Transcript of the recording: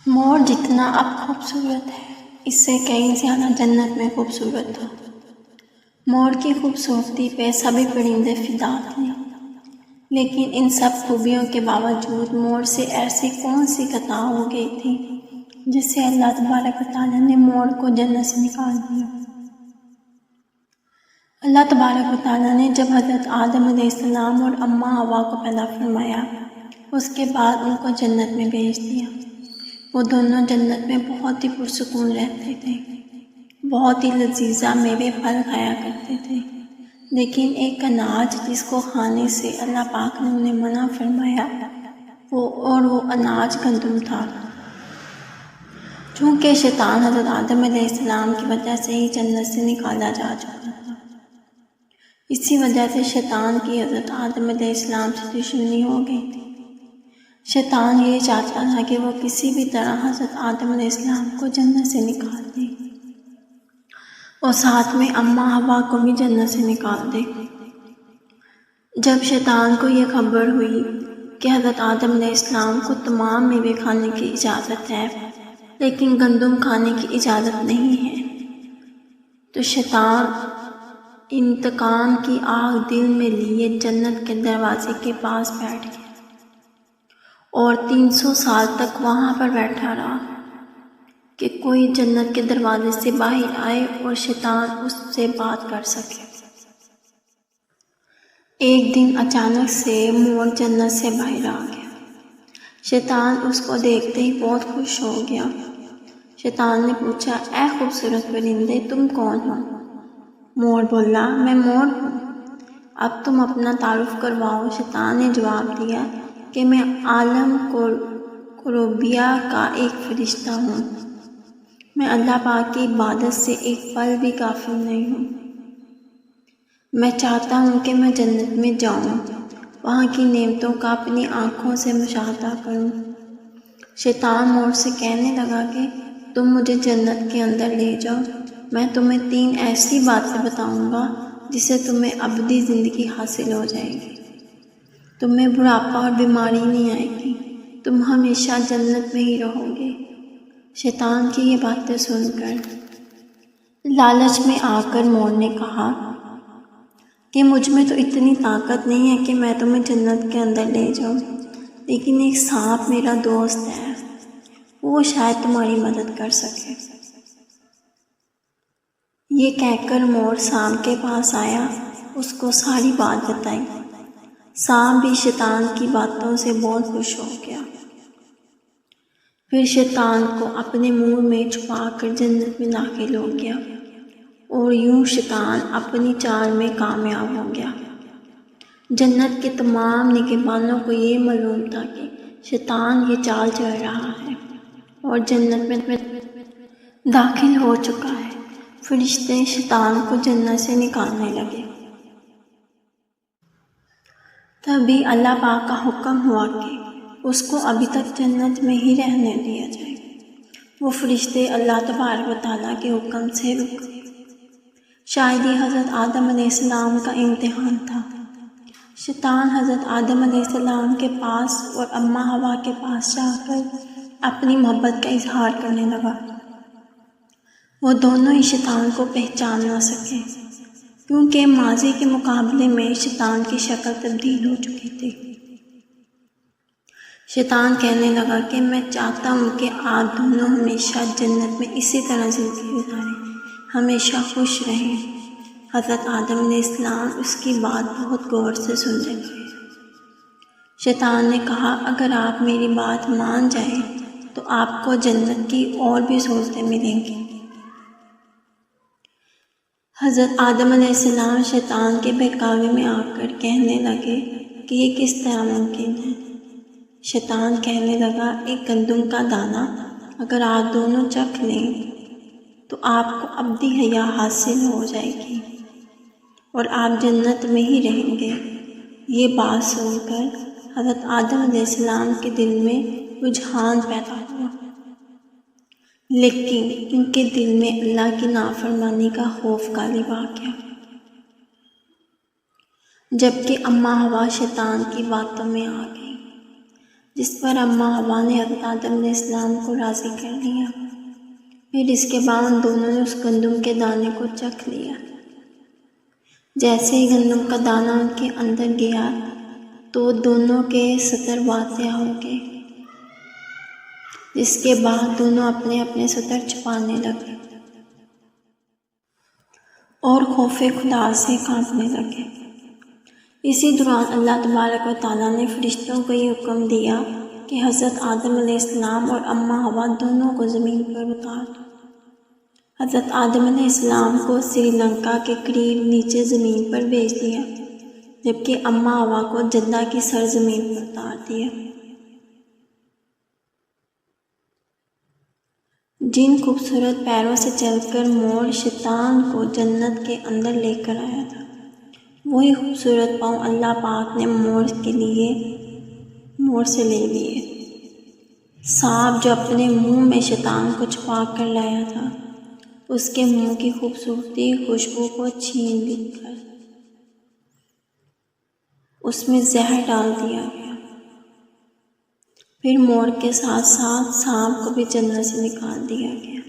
مور جتنا اب خوبصورت ہے اس سے کئی زیادہ جنت میں خوبصورت تھا۔ مور کی خوبصورتی پہ سبھی پرندے فدا تھے، لیکن ان سب خوبیوں کے باوجود مور سے ایسی کون سی خطا ہو گئی تھی جس سے اللہ تبارک و تعالیٰ نے مور کو جنت سے نکال دیا۔ اللہ تبارک و تعالیٰ نے جب حضرت آدم علیہ السلام اور اماں حوا کو پیدا فرمایا، اس کے بعد ان کو جنت میں بھیج دیا۔ وہ دونوں جنت میں بہت ہی پرسکون رہتے تھے، بہت ہی لذیذہ میوے پھل کھایا کرتے تھے، لیکن ایک اناج جس کو کھانے سے اللہ پاک نے انہیں منع فرمایا وہ اناج گندم تھا۔ چونکہ شیطان حضرت آدم علیہ السلام کی وجہ سے ہی جنت سے نکالا جا چکا تھا، اسی وجہ سے شیطان کی حضرت آدم علیہ السلام سے دشمنی ہو گئی تھی۔ شیطان یہ چاہتا تھا کہ وہ کسی بھی طرح حضرت آدم علیہ السلام کو جنت سے نکال دے اور ساتھ میں اماں حوا کو بھی جنت سے نکال دے۔ جب شیطان کو یہ خبر ہوئی کہ حضرت آدم علیہ السلام کو تمام میوے کھانے کی اجازت ہے لیکن گندم کھانے کی اجازت نہیں ہے، تو شیطان انتقام کی آگ دل میں لیے جنت کے دروازے کے پاس بیٹھ گیا اور 300 سال تک وہاں پر بیٹھا رہا کہ کوئی جنت کے دروازے سے باہر آئے اور شیطان اس سے بات کر سکے۔ ایک دن اچانک سے مور جنت سے باہر آ گیا۔ شیطان اس کو دیکھتے ہی بہت خوش ہو گیا۔ شیطان نے پوچھا، اے خوبصورت پرندے، تم کون ہو؟ مور بولا، میں مور ہوں، اب تم اپنا تعارف کرواؤ۔ شیطان نے جواب دیا کہ میں عالم کروبیہ کا ایک فرشتہ ہوں، میں اللہ پاک کی عبادت سے ایک پل بھی غافل نہیں ہوں۔ میں چاہتا ہوں کہ میں جنت میں جاؤں، وہاں کی نعمتوں کا اپنی آنکھوں سے مشاہدہ کروں۔ شیطان مور سے کہنے لگا کہ تم مجھے جنت کے اندر لے جاؤ، میں تمہیں 3 ایسی باتیں بتاؤں گا جس سے تمہیں ابدی زندگی حاصل ہو جائے گی، تمہیں بڑھاپا اور بیماری نہیں آئے گی، تم ہمیشہ جنت میں ہی رہو گے۔ شیطان کی یہ باتیں سن کر لالچ میں آ کر مور نے کہا کہ مجھ میں تو اتنی طاقت نہیں ہے کہ میں تمہیں جنت کے اندر لے جاؤں، لیکن ایک سانپ میرا دوست ہے، وہ شاید تمہاری مدد کر سکے۔ یہ کہہ کر مور سانپ کے پاس آیا، اس کو ساری بات بتائی۔ سانپ بھی شیطان کی باتوں سے بہت خوش ہو گیا، پھر شیطان کو اپنے منہ میں چھپا کر جنت میں داخل ہو گیا اور یوں شیطان اپنی چال میں کامیاب ہو گیا۔ جنت کے تمام نگہبانوں کو یہ معلوم تھا کہ شیطان یہ چال چل رہا ہے اور جنت میں داخل ہو چکا ہے۔ فرشتے شیطان کو جنت سے نکالنے لگے۔ تبھی اللہ پاک کا حکم ہوا کہ اس کو ابھی تک جنت میں ہی رہنے دیا جائے۔ وہ فرشتے اللہ تبارک و تعالیٰ کے حکم سے رک گئے۔ شاید یہ حضرت آدم علیہ السلام کا امتحان تھا۔ شیطان حضرت آدم علیہ السلام کے پاس اور اماں حوا کے پاس جا کر اپنی محبت کا اظہار کرنے لگا۔ وہ دونوں ہی شیطان کو پہچان نہ سکے کیونکہ ماضی کے مقابلے میں شیطان کی شکل تبدیل ہو چکی تھی۔ شیطان کہنے لگا کہ میں چاہتا ہوں کہ آپ دونوں ہمیشہ جنت میں اسی طرح زندگی گزاریں، ہمیشہ خوش رہیں۔ حضرت آدم علیہ السلام اس کی بات بہت غور سے سننے لگے۔ شیطان نے کہا، اگر آپ میری بات مان جائیں تو آپ کو جنت کی اور بھی سہولتیں ملیں گی۔ حضرت آدم علیہ السلام شیطان کے بہکاوے میں آ کر کہنے لگے کہ یہ کس طرح ممکن ہے؟ شیطان کہنے لگا، ایک گندم کا دانہ اگر آپ دونوں چکھ لیں تو آپ کو ابدی حیات حاصل ہو جائے گی اور آپ جنت میں ہی رہیں گے۔ یہ بات سن کر حضرت آدم علیہ السلام کے دل میں رجحان پیدا ہوا، لیکن ان کے دل میں اللہ کی نافرمانی کا خوف غالب آ گیا۔ جبکہ اماں حوا شیطان کی باتوں میں آ گئی۔ جس پر اماں ہوا نے حضرت آدم علیہ السلام کو راضی کر لیا۔ پھر اس کے بعد ان دونوں نے اس گندم کے دانے کو چکھ لیا۔ جیسے ہی گندم کا دانہ ان کے اندر گیا تو دونوں کے ستر واضح ہو گئے، جس کے بعد دونوں اپنے اپنے ستر چھپانے لگے اور خوف خدا سے کانپنے لگے۔ اسی دوران اللہ تبارک و تعالیٰ نے فرشتوں کو یہ حکم دیا کہ حضرت آدم علیہ السلام اور اماں ہوا دونوں کو زمین پر اتار دو۔ حضرت آدم علیہ السلام کو سری لنکا کے قریب نیچے زمین پر بھیج دیا، جبکہ اماں ہوا کو جدہ کی سرزمین پر اتار دیا۔ جن خوبصورت پیروں سے چل کر مور شیطان کو جنت کے اندر لے کر آیا تھا، وہی خوبصورت پاؤں اللہ پاک نے مور سے لے لیے۔ سانپ جو اپنے منہ میں شیطان کو چھپا کر لایا تھا، اس کے منہ کی خوبصورتی خوشبو کو چھین کر اس میں زہر ڈال دیا گیا۔ پھر مور کے ساتھ ساتھ سانپ کو بھی جنت سے نکال دیا گیا۔